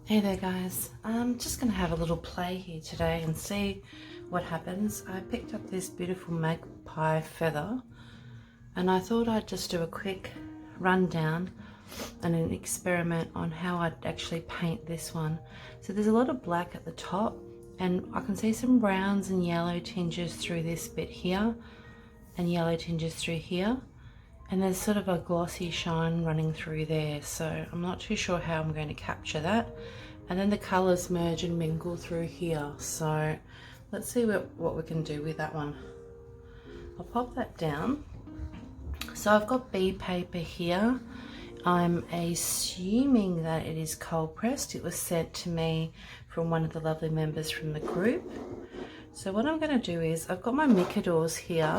Hey there guys, I'm just going to have a little play here today and see what happens. I picked up this beautiful magpie feather and I thought I'd just do a quick rundown and an experiment on how I'd actually paint this one. So there's a lot of black at the top and I can see some browns and yellow tinges through this bit here and yellow tinges through here. And there's sort of a glossy shine running through there, so I'm not too sure how I'm going to capture that. And then the colours merge and mingle through here, so let's see what we can do with that one. I'll pop that down. So I've got bee paper here. I'm assuming that it is cold pressed. It was sent to me from one of the lovely members from the group. So what I'm going to do is I've got my Micadors here,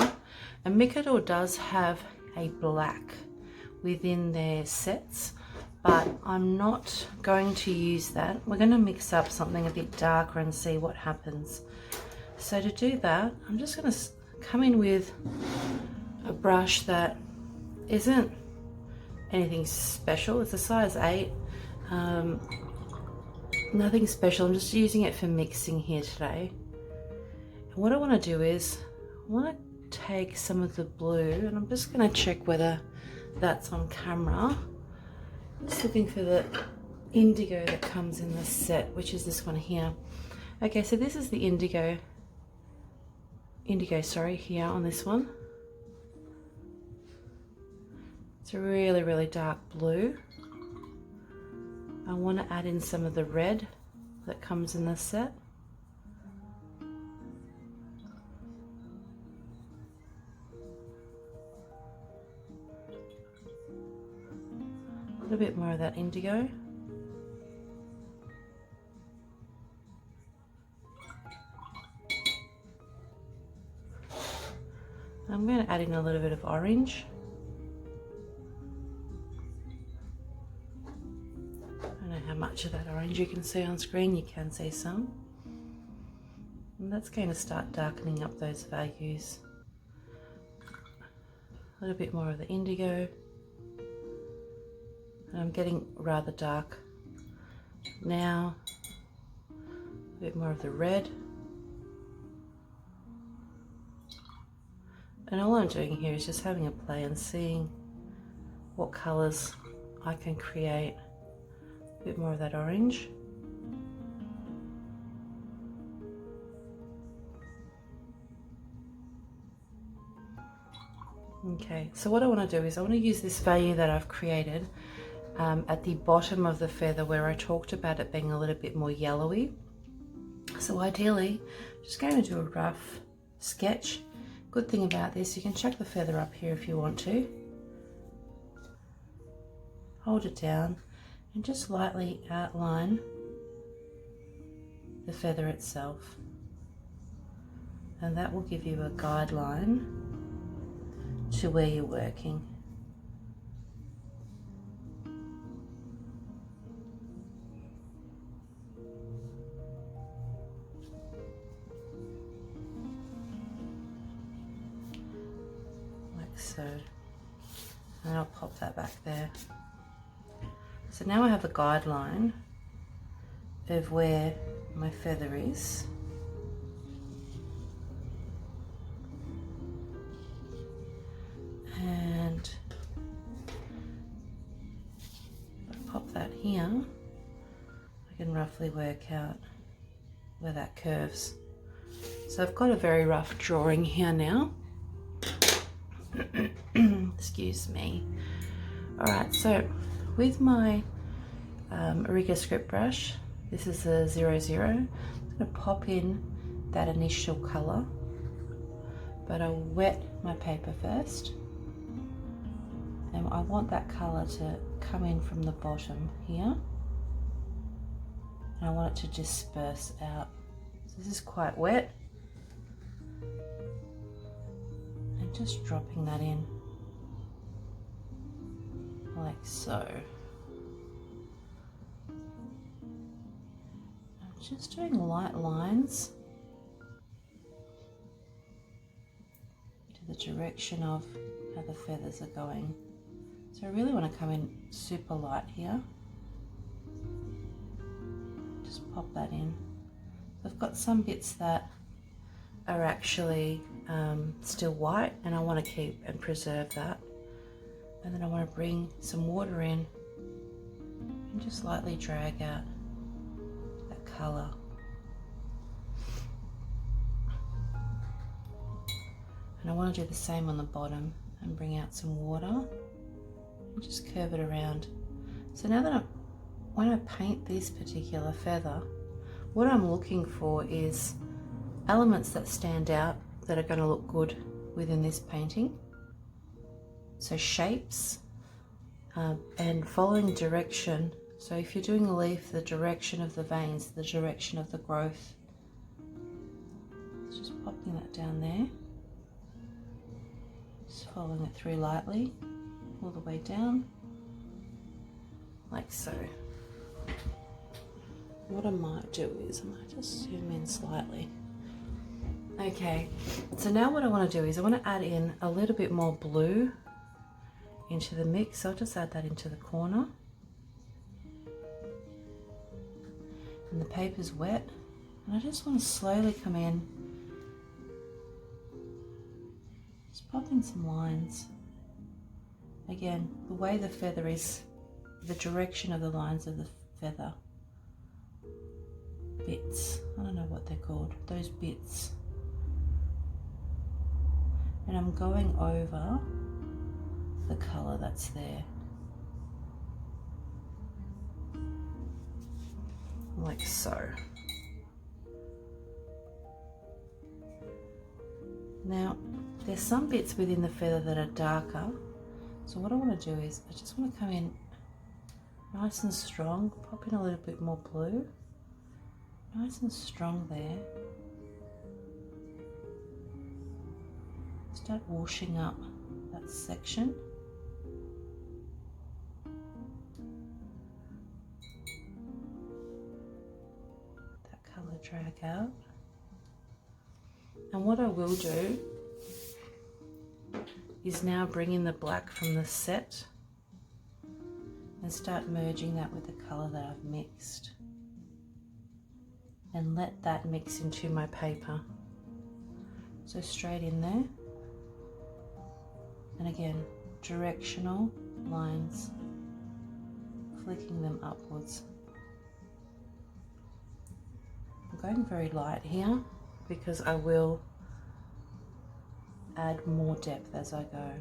and Micador does have a black within their sets, but I'm not going to use that. We're going to mix up something a bit darker and see what happens. So to do that, I'm just going to come in with a brush that isn't anything special. It's a size 8, nothing special. I'm just using it for mixing here today. And what I want to do is I want to take some of the blue, and I'm just going to check whether that's on camera. I'm just looking for the indigo that comes in the set, which is this one here. Okay, so this is the indigo here on this one. It's a really dark blue. I want to add in some of the red that comes in the set. A little bit more of that indigo. I'm going to add in a little bit of orange. I don't know how much of that orange you can see on screen. You can see some. And that's going to start darkening up those values. A little bit more of the indigo. And I'm getting rather dark now. A bit more of the red. And all I'm doing here is just having a play and seeing what colours I can create. A bit more of that orange. Okay, so what I want to do is I want to use this value that I've created at the bottom of the feather where I talked about it being a little bit more yellowy. So ideally, just going to do a rough sketch. Good thing about this, you can chuck the feather up here if you want to. Hold it down and just lightly outline the feather itself. And that will give you a guideline to where you're working. Like so. And I'll pop that back there. So now I have a guideline of where my feather is. And if I pop that here, I can roughly work out where that curves. So I've got a very rough drawing here now. Excuse me. Alright, so with my Origa script brush, this is a 00, I'm going to pop in that initial colour, but I'll wet my paper first. And I want that colour to come in from the bottom here. And I want it to disperse out. So this is quite wet. And just dropping that in. Like so. I'm just doing light lines to the direction of how the feathers are going. So I really want to come in super light here. Just pop that in. I've got some bits that are actually still white, and I want to keep and preserve that. And then I want to bring some water in and just lightly drag out that colour. And I want to do the same on the bottom and bring out some water and just curve it around. So now that when I paint this particular feather, what I'm looking for is elements that stand out that are going to look good within this painting. So shapes and following direction. So if you're doing a leaf, the direction of the veins, the direction of the growth. Just popping that down there. Just following it through lightly, all the way down, like so. What I might do is I might just zoom in slightly. Okay, so now what I want to do is I want to add in a little bit more blue into the mix. So I'll just add that into the corner. And the paper's wet, and I just want to slowly come in, just pop in some lines. Again, the way the feather is, the direction of the lines of the feather. Bits, I don't know what they're called, those bits. And I'm going over the colour that's there. Like so. Now, there's some bits within the feather that are darker. So what I want to do is I just want to come in nice and strong, pop in a little bit more blue. Nice and strong there. Start washing up that section. That colour drag out. And what I will do is now bring in the black from the set and start merging that with the colour that I've mixed. And let that mix into my paper. So straight in there. And again, directional lines, flicking them upwards. I'm going very light here because I will add more depth as I go.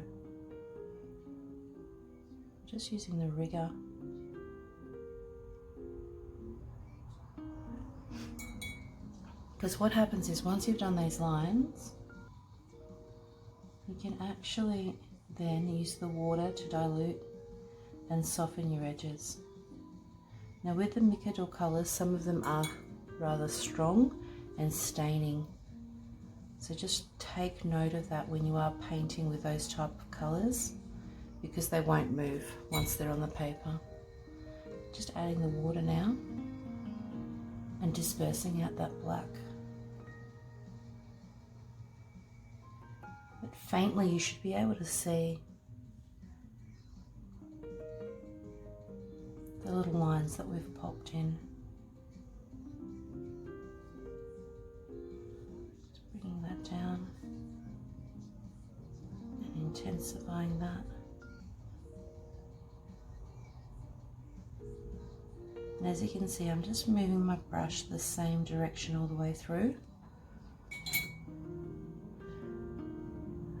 Just using the rigger. Because what happens is once you've done these lines, you can actually then use the water to dilute and soften your edges. Now with the Micador colours, some of them are rather strong and staining. So just take note of that when you are painting with those type of colours, because they won't move once they're on the paper. Just adding the water now and dispersing out that black. But faintly you should be able to see the little lines that we've popped in. Just bringing that down and intensifying that. And as you can see, I'm just moving my brush the same direction all the way through.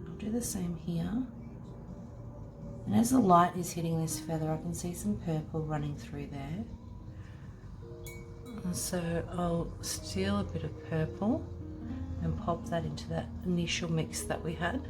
I'll do the same here. And as the light is hitting this feather, I can see some purple running through there. And so I'll steal a bit of purple and pop that into that initial mix that we had.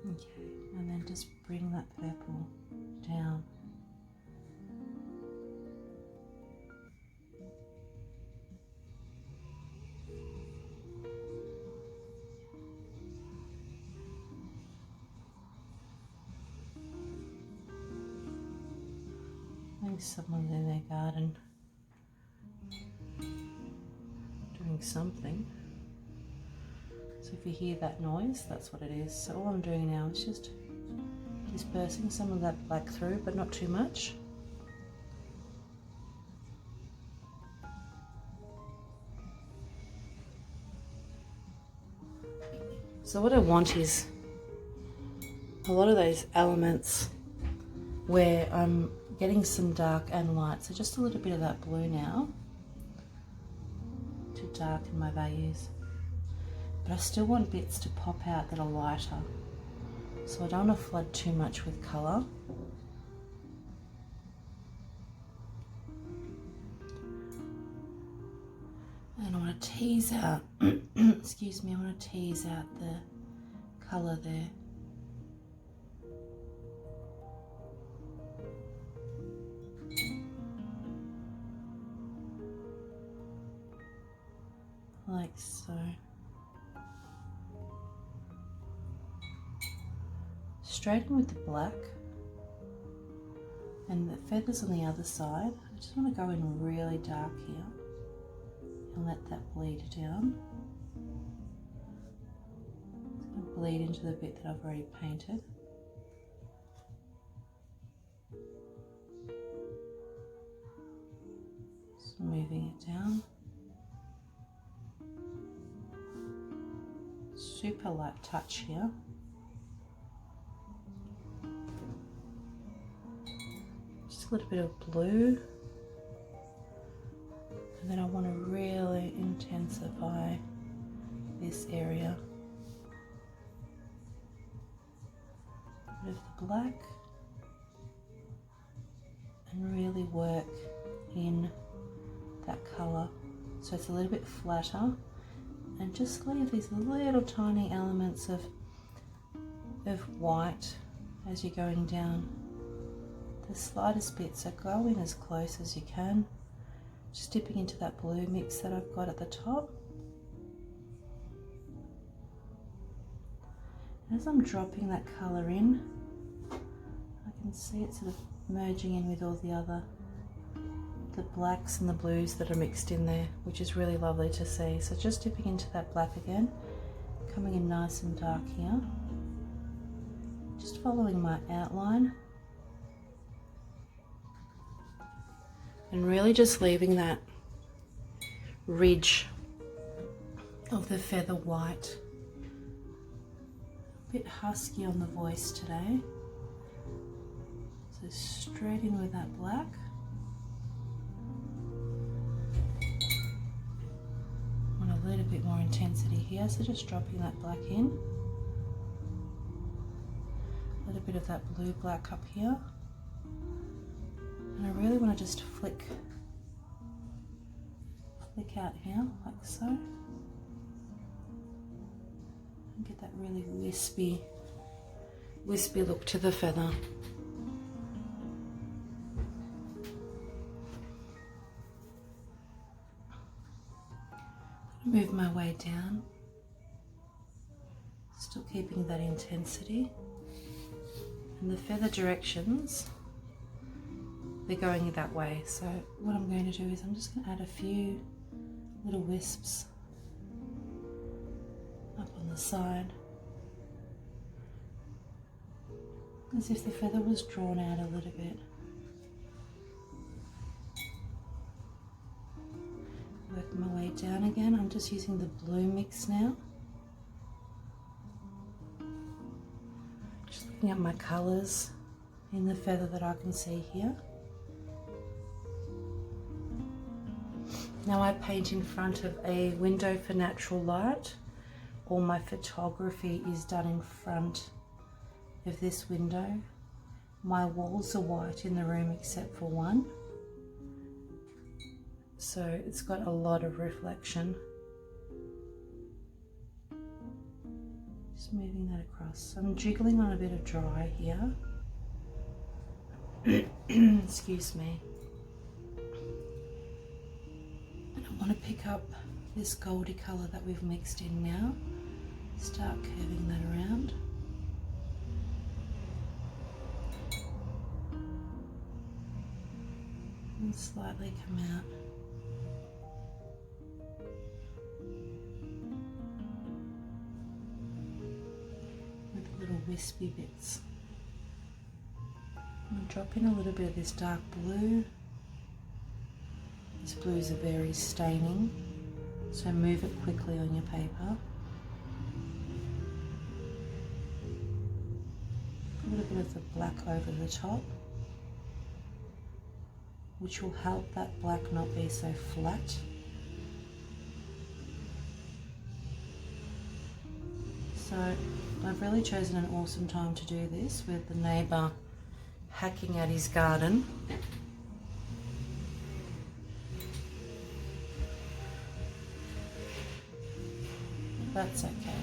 Okay, and then just bring that purple down. I think someone's in their garden. something. So if you hear that noise, that's what it is. So all I'm doing now is just dispersing some of that black through, but not too much. So what I want is a lot of those elements where I'm getting some dark and light. So just a little bit of that blue now to darken my values. But I still want bits to pop out that are lighter. So I don't want to flood too much with colour. And I want to tease out, excuse me, I want to tease out the colour there. Like so. Straighten with the black and the feathers on the other side. I just want to go in really dark here and let that bleed down. It's going to bleed into the bit that I've already painted. Just moving it down. Super light touch here. Just a little bit of blue. And then I want to really intensify this area. A bit of the black. And really work in that colour so it's a little bit flatter. And just leave these little tiny elements of white as you're going down. The slightest bits, so go in as close as you can. Just dipping into that blue mix that I've got at the top. As I'm dropping that colour in, I can see it sort of merging in with all the blacks and the blues that are mixed in there, which is really lovely to see. So just dipping into that black again, coming in nice and dark here. Just following my outline. And really just leaving that ridge of the feather white. A bit husky on the voice today. So straight in with that black. Want a little bit more intensity here, so just dropping that black in. A little bit of that blue black up here. And I really want to just flick out here, like so. And get that really wispy look to the feather. Move my way down, still keeping that intensity. And the feather directions, they're going that way. So what I'm going to do is I'm just going to add a few little wisps up on the side, as if the feather was drawn out a little bit. Work my way down again. I'm just using the blue mix now. Just looking at my colours in the feather that I can see here. Now I paint in front of a window for natural light. All my photography is done in front of this window. My walls are white in the room except for one. So it's got a lot of reflection. Just moving that across. I'm jiggling on a bit of dry here. Excuse me. And I want to pick up this goldy colour that we've mixed in now. Start curving that around. And slightly come out. wispy bits. I'm going to drop in a little bit of this dark blue. This blue is very staining, so move it quickly on your paper. A little bit of the black over the top, which will help that black not be so flat. So I've really chosen an awesome time to do this with the neighbour hacking at his garden. That's okay.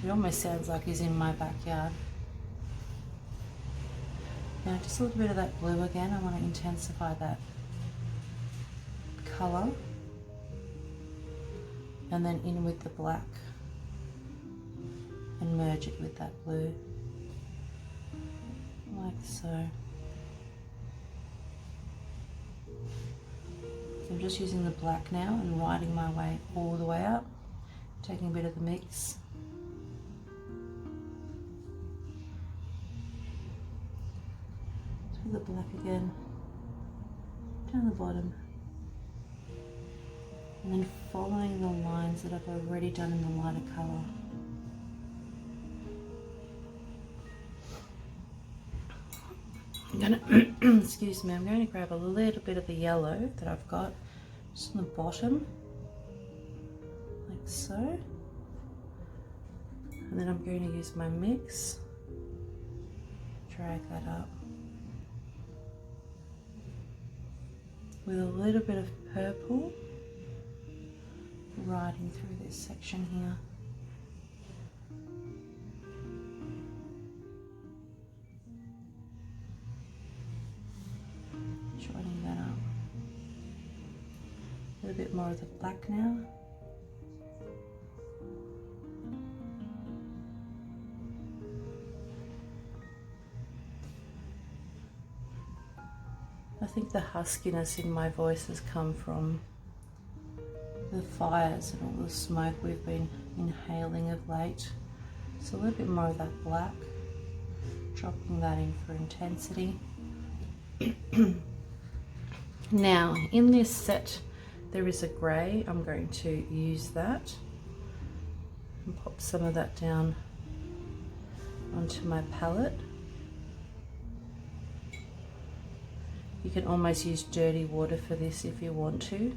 It almost sounds like he's in my backyard. Now just a little bit of that blue again. I want to intensify that colour. And then in with the black and merge it with that blue, like so. So I'm just using the black now and riding my way all the way up, taking a bit of the mix. Through the black again, down the bottom. And then following the lines that I've already done in the lighter colour. I'm gonna, excuse me, I'm going to grab a little bit of the yellow that I've got just on the bottom, like so. And then I'm going to use my mix, drag that up with a little bit of purple riding through this section here. Joining that up. A little bit more of the black now. I think the huskiness in my voice has come from the fires and all the smoke we've been inhaling of late. So a little bit more of that black, dropping that in for intensity. Now in this set there is a grey. I'm going to use that and pop some of that down onto my palette. You can almost use dirty water for this if you want to.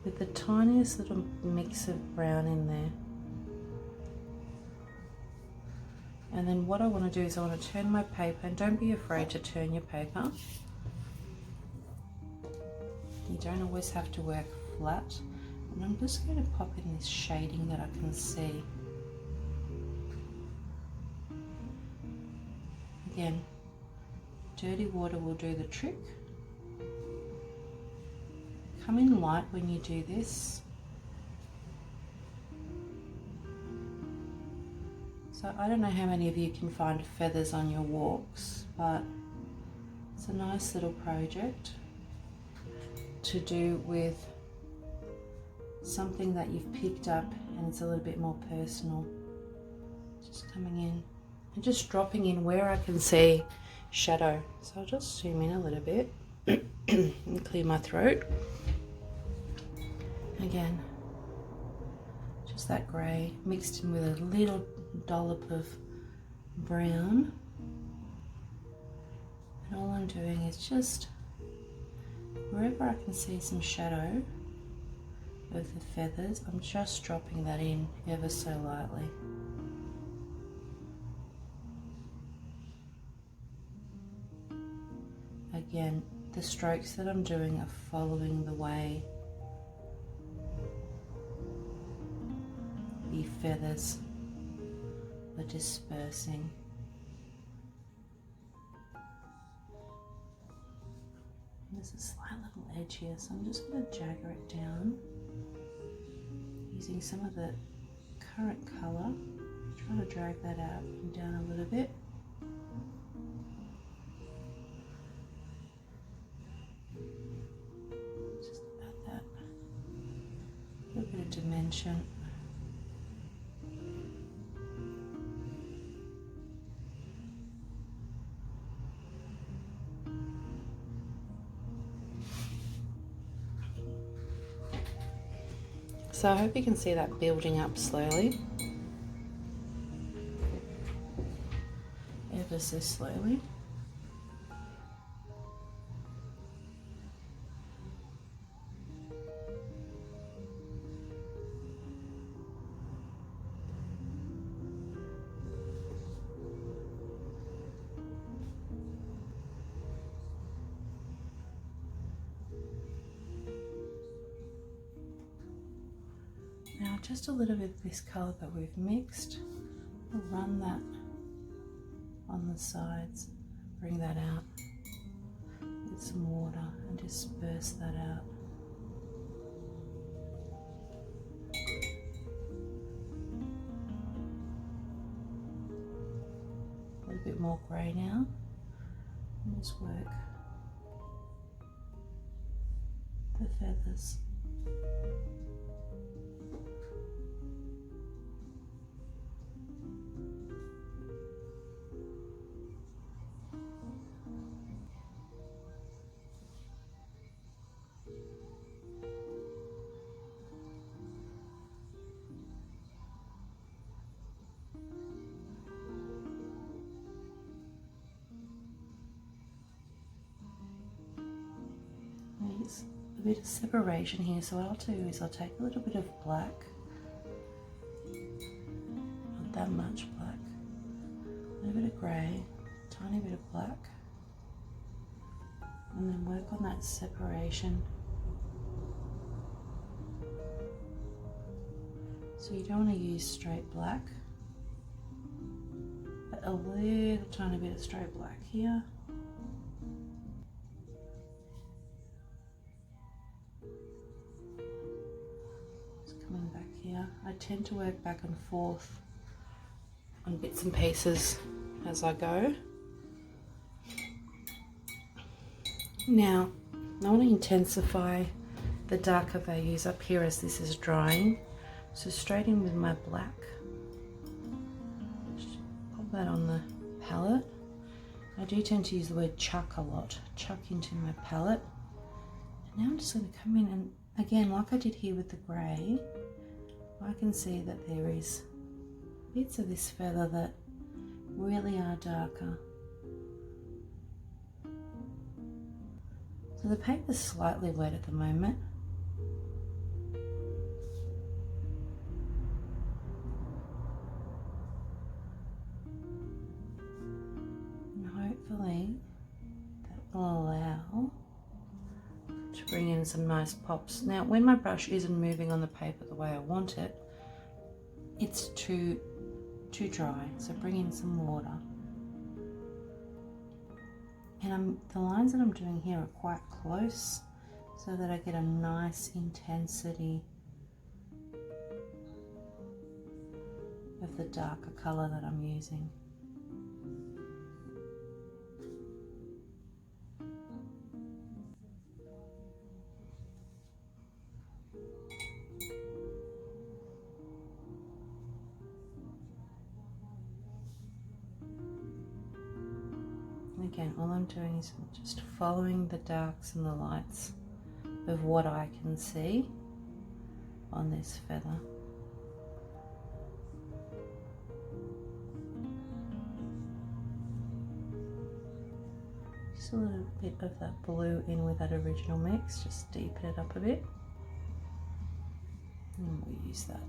With the tiniest little mix of brown in there. And then what I want to do is I want to turn my paper, and don't be afraid to turn your paper. You don't always have to work flat. And I'm just going to pop in this shading that I can see. Again, dirty water will do the trick. Come in light when you do this. So I don't know how many of you can find feathers on your walks, but it's a nice little project to do with something that you've picked up and it's a little bit more personal. Just coming in and just dropping in where I can see shadow. So I'll just zoom in a little bit and clear my throat. Again, just that grey mixed in with a little dollop of brown. And all I'm doing is just wherever I can see some shadow of the feathers, I'm just dropping that in ever so lightly. Again, the strokes that I'm doing are following the way the feathers are dispersing. There's a slight little edge here, so I'm just going to jagger it down using some of the current colour. Try to drag that out and down a little bit. Just about that. A little bit of dimension. So I hope you can see that building up slowly. Ever so slowly. Now just a little bit of this colour that we've mixed, we'll run that on the sides, bring that out with some water and disperse that out. A little bit more grey now, and just work the feathers. There's a bit of separation here, so what I'll do is I'll take a little bit of black, not that much black, a little bit of grey, tiny bit of black, and then work on that separation. So you don't want to use straight black, but a little tiny bit of straight black here. Coming back here, I tend to work back and forth on bits and pieces as I go. Now, I want to intensify the darker values up here as this is drying. So straight in with my black, just pop that on the palette. I do tend to use the word chuck a lot, chuck into my palette. And now I'm just going to come in and again, like I did here with the grey, I can see that there is bits of this feather that really are darker. So the paper's slightly wet at the moment. And hopefully that will allow to bring in some nice pops. Now when my brush isn't moving on the paper the way I want it, it's too dry, so bring in some water. And the lines that I'm doing here are quite close so that I get a nice intensity of the darker colour that I'm using. Again, all I'm doing is just following the darks and the lights of what I can see on this feather. Just a little bit of that blue in with that original mix, just deepen it up a bit. And we'll use that.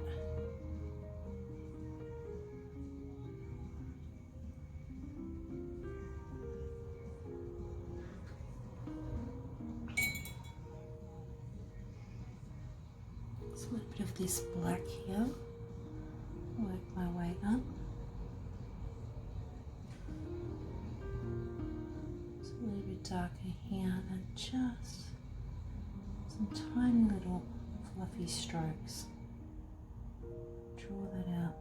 A little bit of this black here, work my way up. It's a little bit darker here and just some tiny little fluffy strokes. Draw that out.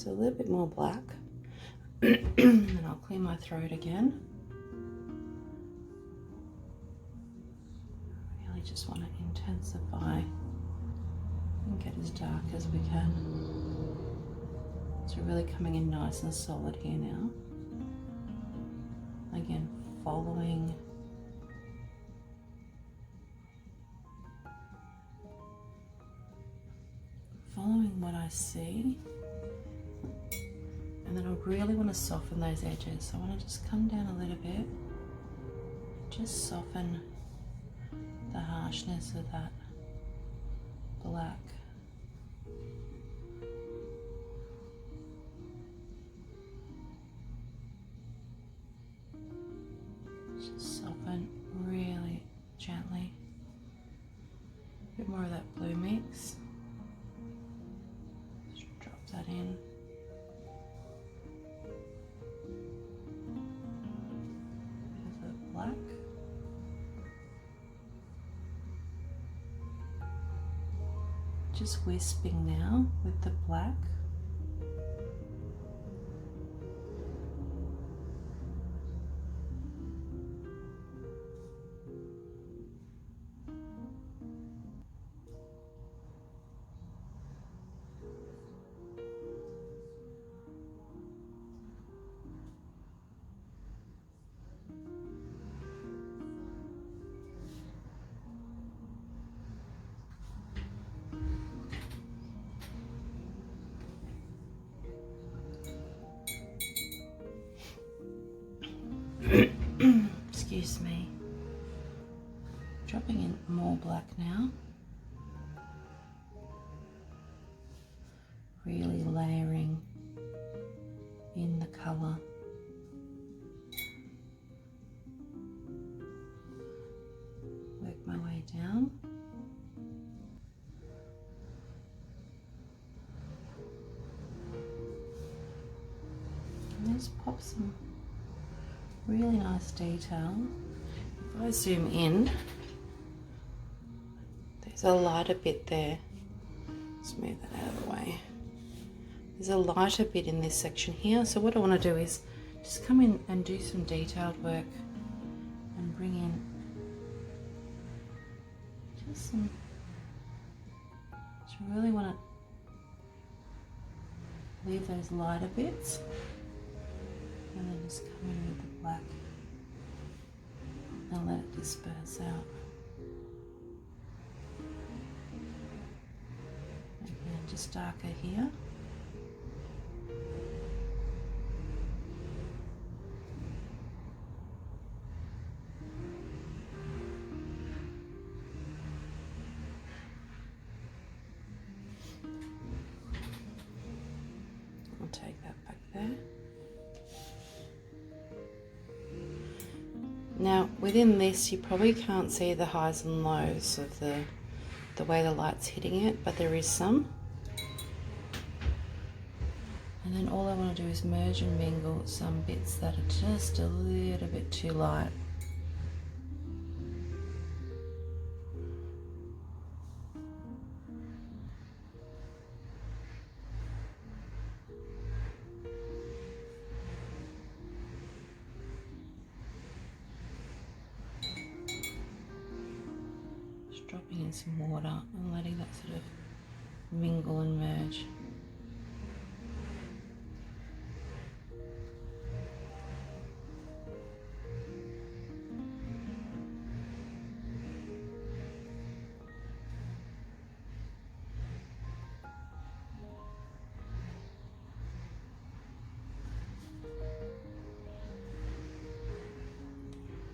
So a little bit more black. And I'll clear my throat again. Really just want to intensify and get as dark as we can. So really coming in nice and solid here now. Again, following what I see. And then I really want to soften those edges. So I want to just come down a little bit, just soften the harshness of that black. Just soften really gently. A bit more of that blue mix. Just drop that in. Black. Just wisping now with the black. Excuse me. Dropping in more black now. Really layering in the colour. Work my way down. And just pop some really nice detail. If I zoom in, there's a lighter bit there. Let's move that out of the way. There's a lighter bit in this section here. So what I want to do is just come in and do some detailed work and bring in just some, just really want to leave those lighter bits. And then just come in with the black and let it disperse out. Again, just darker here. I'll take that back there. Now within this you probably can't see the highs and lows of the way the light's hitting it, but there is some. And then all I want to do is merge and mingle some bits that are just a little bit too light. Dropping in some water and letting that sort of mingle and merge.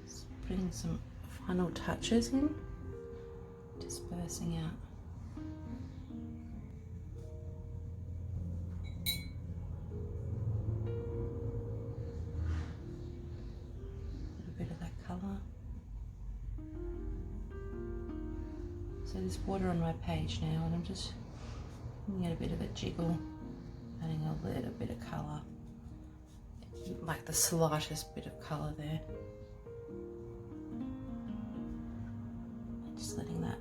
Just putting some final touches in. Dispersing out. A little bit of that colour. So there's water on my page now, and I'm just giving it a bit of a jiggle, adding a little bit of colour, like the slightest bit of colour there. Just letting that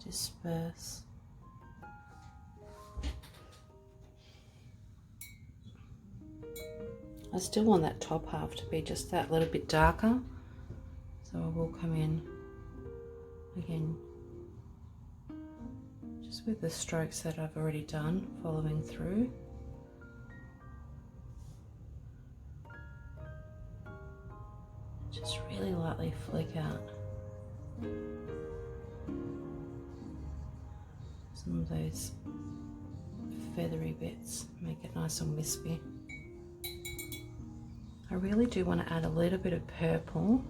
disperse. I still want that top half to be just that little bit darker, so I will come in again just with the strokes that I've already done, following through. Just really lightly flick out some of those feathery bits, make it nice and wispy. I really do want to add a little bit of purple.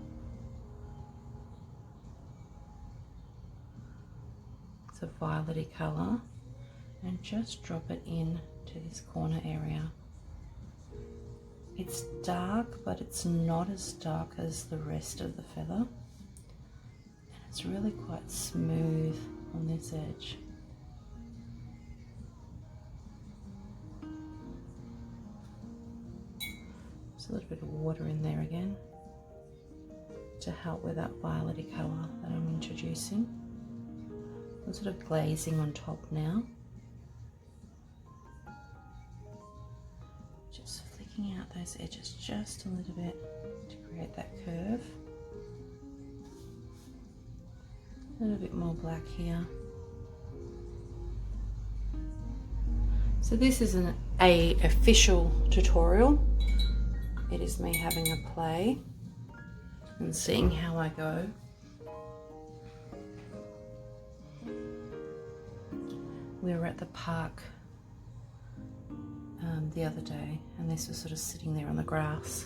It's a violet-y colour, and just drop it in to this corner area. It's dark, but it's not as dark as the rest of the feather, and it's really quite smooth on this edge. Just a little bit of water in there again to help with that violet-y colour that I'm introducing. I'm sort of glazing on top now. Just flicking out those edges just a little bit to create that curve. A little bit more black here. So this isn't an official tutorial. It is me having a play and seeing how I go. We were at the park the other day, and this was sort of sitting there on the grass,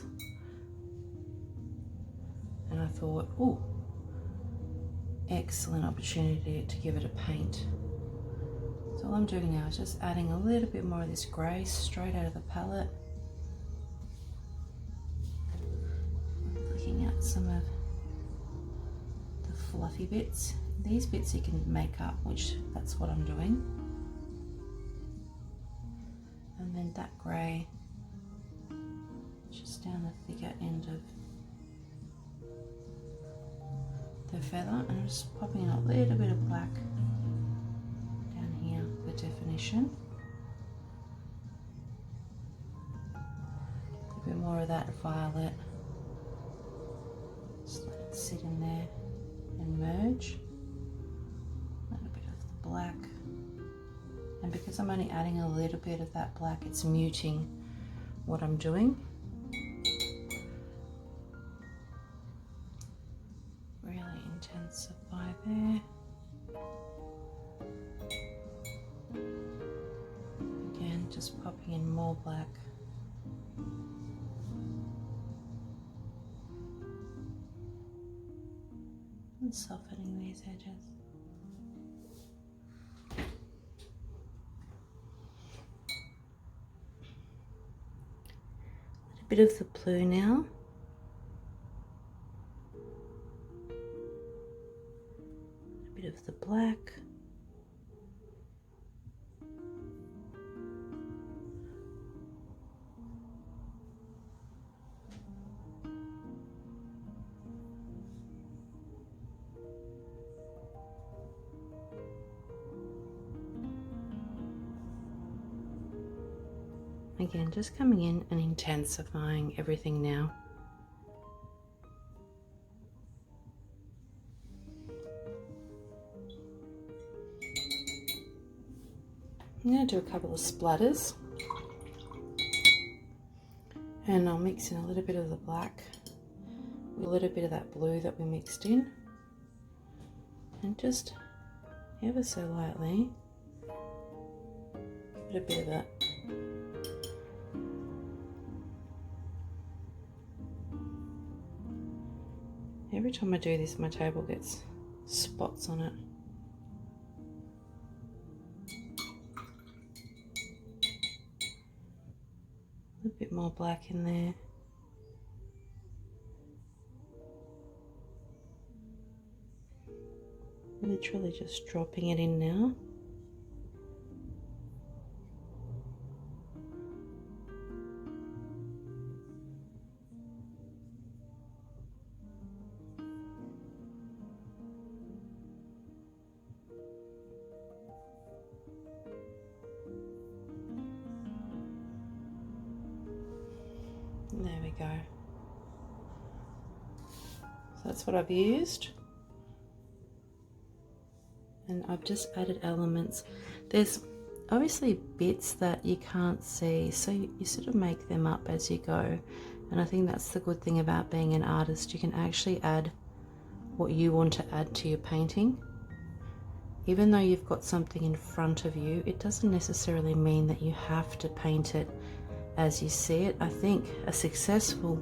and I thought, oh, excellent opportunity to give it a paint. So all I'm doing now is just adding a little bit more of this grey straight out of the palette. Looking at some of the fluffy bits. These bits you can make up, which that's what I'm doing. And then that grey just down the thicker end of the feather, and I'm just popping in a little bit of black down here for definition. A bit more of that violet. Just let it sit in there and merge. A little bit of the black. And because I'm only adding a little bit of that black, it's muting what I'm doing. Really intensify there. Again, just popping in more black. And softening these edges. Bit of the blue now. A bit of the black. Again, just coming in and intensifying everything now. I'm going to do a couple of splatters, and I'll mix in a little bit of the black, a little bit of that blue that we mixed in, and just ever so lightly put a bit of that. Every time I do this, my table gets spots on it. A little bit more black in there. Literally just dropping it in now. There we go. So that's what I've used. And I've just added elements. There's obviously bits that you can't see, so you sort of make them up as you go. And I think that's the good thing about being an artist. You can actually add what you want to add to your painting. Even though you've got something in front of you, it doesn't necessarily mean that you have to paint it as you see it. I think a successful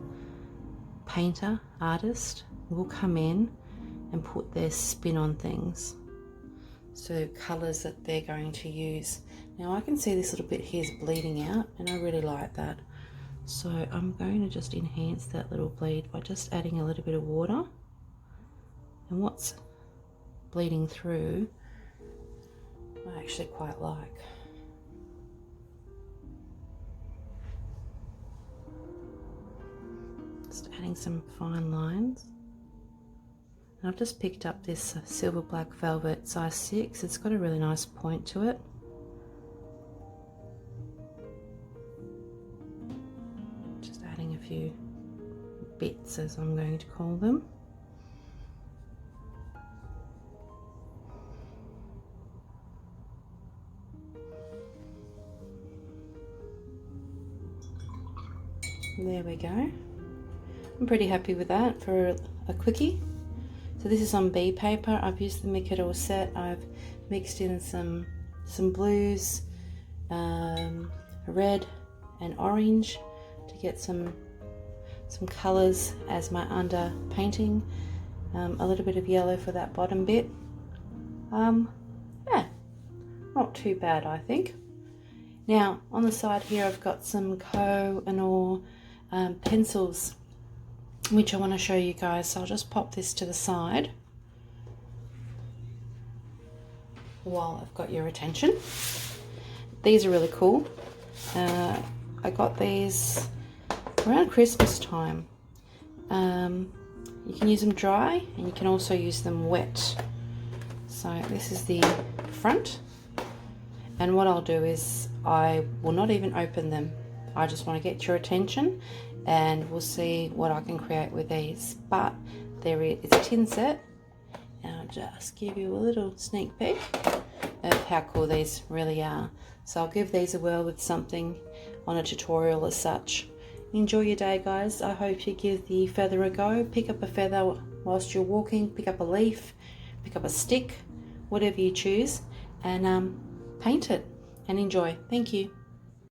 painter, artist, will come in and put their spin on things. So colours that they're going to use. Now I can see this little bit here is bleeding out, and I really like that. So I'm going to just enhance that little bleed by just adding a little bit of water. And what's bleeding through, I actually quite like. Just adding some fine lines. And I've just picked up this silver black velvet size 6. It's got a really nice point to it. Just adding a few bits, as I'm going to call them. There we go. I'm pretty happy with that for a quickie. So this is on bee paper. I've used the Micador set. I've mixed in some blues, red and orange to get some colours as my under painting. A little bit of yellow for that bottom bit. Yeah, not too bad, I think. Now on the side here I've got some Koh-i-Noor pencils, which I want to show you guys. So I'll just pop this to the side while I've got your attention. These are really cool. I got these around Christmas time. You can use them dry and you can also use them wet. So this is the front, and what I'll do is I will not even open them. I just want to get your attention, and we'll see what I can create with these. But it's a tin set, and I'll just give you a little sneak peek of how cool these really are. So I'll give these a whirl with something on a tutorial as such. Enjoy your day, guys. I hope you give the feather a go. Pick up a feather whilst you're walking, pick up a leaf, pick up a stick, whatever you choose, and paint it and enjoy. Thank you.